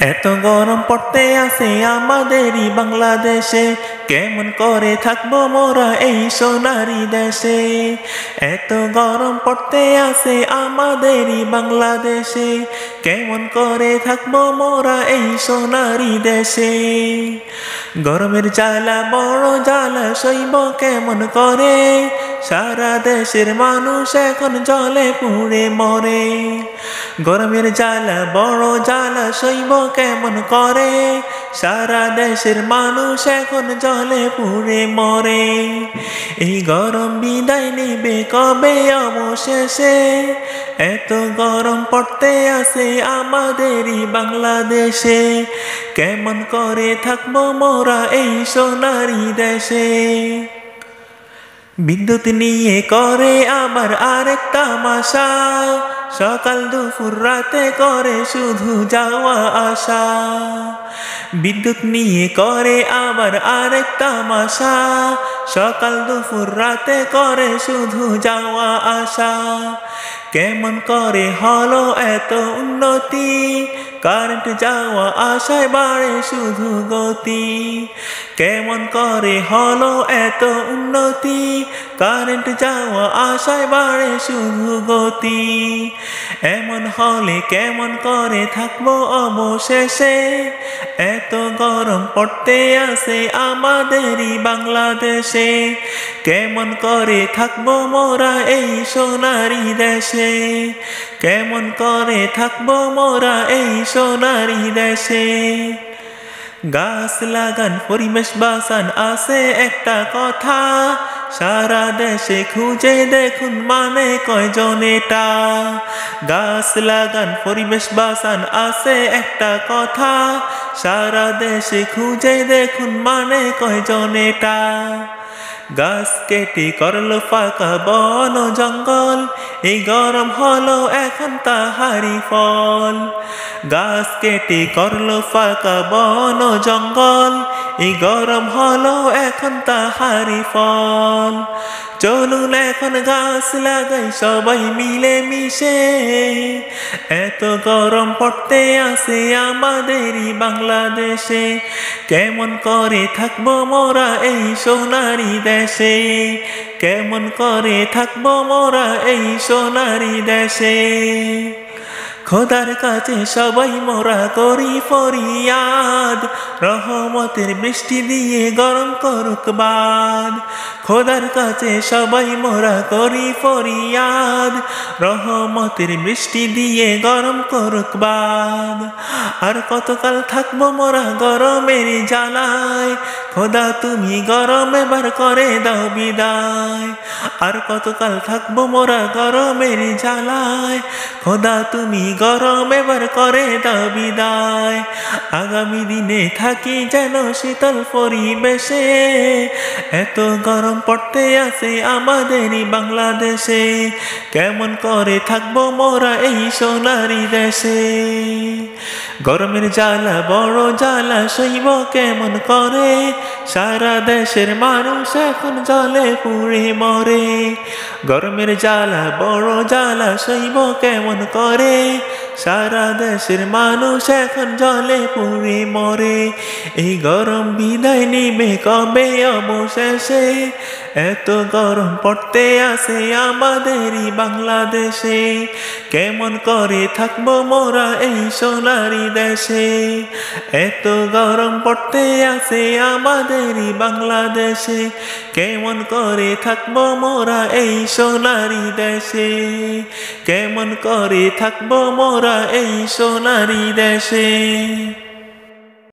এত গরম পড়তে আছে আমাদেরই বাংলাদেশে, কেমন করে থাকবো মোরা এই সোনারি দেশে। এত গরম পড়তে আছে আমাদেরই বাংলাদেশে, কেমন করে থাকবো মোরা এই সোনারি দেশে। গরমের জ্বালা বড় জ্বালা সইব কেমন করে, সারা দেশের মানুষ এখন জলে পুড়ে মরে। গরমের জ্বালা বড় জ্বালা সইব কেমন করে, সারা দেশের মানুষ এখন জলে পুড়ে মরে। এই গরম বিদায় নিবে কবে অবশেষে, এত গরম পড়তে আছে আমাদেরই বাংলাদেশে, কেমন করে থাকবো মোরা এই সোনারি দেশে। বিদ্যুৎ নিয়ে করে আবার আরেক তামাশা, সকাল দুপুর রাতে করে শুধু যাওয়া আসা। বিদ্যুৎ নিয়ে করে আবার আরেক তামাশা, সকাল দুপুর রাতে করে শুধু যাওয়া আসা। কেমন করে হলো এত উন্নতি, কারেন্ট যাওয়া আসায় বাড়ে শুধু গতি। কেমন করে হলো এত উন্নতি, কারেন্ট যাওয়া আসায় বাড়ে শুধু গতি। এমন হলে কেমন করে থাকবো অবশেষে, এত গরম পড়তে আছে আমাদেরই বাংলাদেশে, কেমন করে থাকবো মোরা এই সোনারি দেশে, কেমন করে থাকবো মোরা এই সোনারি দেশে। গাছ লাগান পরিবেশ বাঁচান আছে একটা কথা, সারা দেশে খুঁজে দেখুন মানে কয়জন এটা। গাছ লাগান পরিবেশ বাঁচান আছে একটা কথা, সারা দেশে খুঁজে দেখুন মানে কয়জন এটা। গাছ কেটে করলো ফাঁকা বন জঙ্গল, এই গরম হলো এখন তাহারি ফল। গাছ কেটে করলো ফাঁকা বন জঙ্গল, এই গরম হলো এখন তাহারি ফল। চলুন এখন গাছ লাগাই সবাই মিলে মিশে, এত গরম পড়তে আছে আমাদেরই বাংলাদেশে, কেমন করে থাকবো মোরা এই সোনারি দেশে, কেমন করে থাকবো মোরা এই সোনারি দেশে। খোদার কাছে সবাই মোরা করি ফরিয়াদ, রহমতের বৃষ্টি দিয়ে গরম করুক বাদ। খোদার কাছে সবাই মোরা করি ফরিয়াদ, রহমতের বৃষ্টি দিয়ে গরম করুক বাদ। আর কতকাল থাকবো মোরা গরমের জ্বালায়, খোদা তুমি গরম এবার করে দাও বিদায়। আর কতকাল থাকবো মোরা গরমের জ্বালায়, খোদা তুমি গরম এবার করে দাও বিদায়। আগামী দিনে থাকি যেন শীতল পরিবেশে, এত গরম পড়তে আছে আমাদেরই বাংলাদেশে, কেমন করে থাকবো মোরা এই সোনারি দেশে। গরমের জ্বালা বড় জ্বালা সইব কেমন করে, সারা দেশের মানুষ এখন জলে পুড়ে মরে। গরমের জ্বালা বড় জ্বালা সইব কেমন করে, সারা দেশের মানুষ এখন জলে পুড়ে মরে। এই গরম বিদায় নিবে কবে অবশেষে, এত গরম পড়তে আছে আমাদেরই বাংলাদেশে, কেমন করে থাকবো মোরা এই সোনারি দেশে। এত গরম পড়তে আছে আমাদেরই বাংলাদেশে, কেমন করে থাকবো মোরা এই সোনারি দেশে, কেমন করে থাকবো মোরা এই সোনারি দেশে।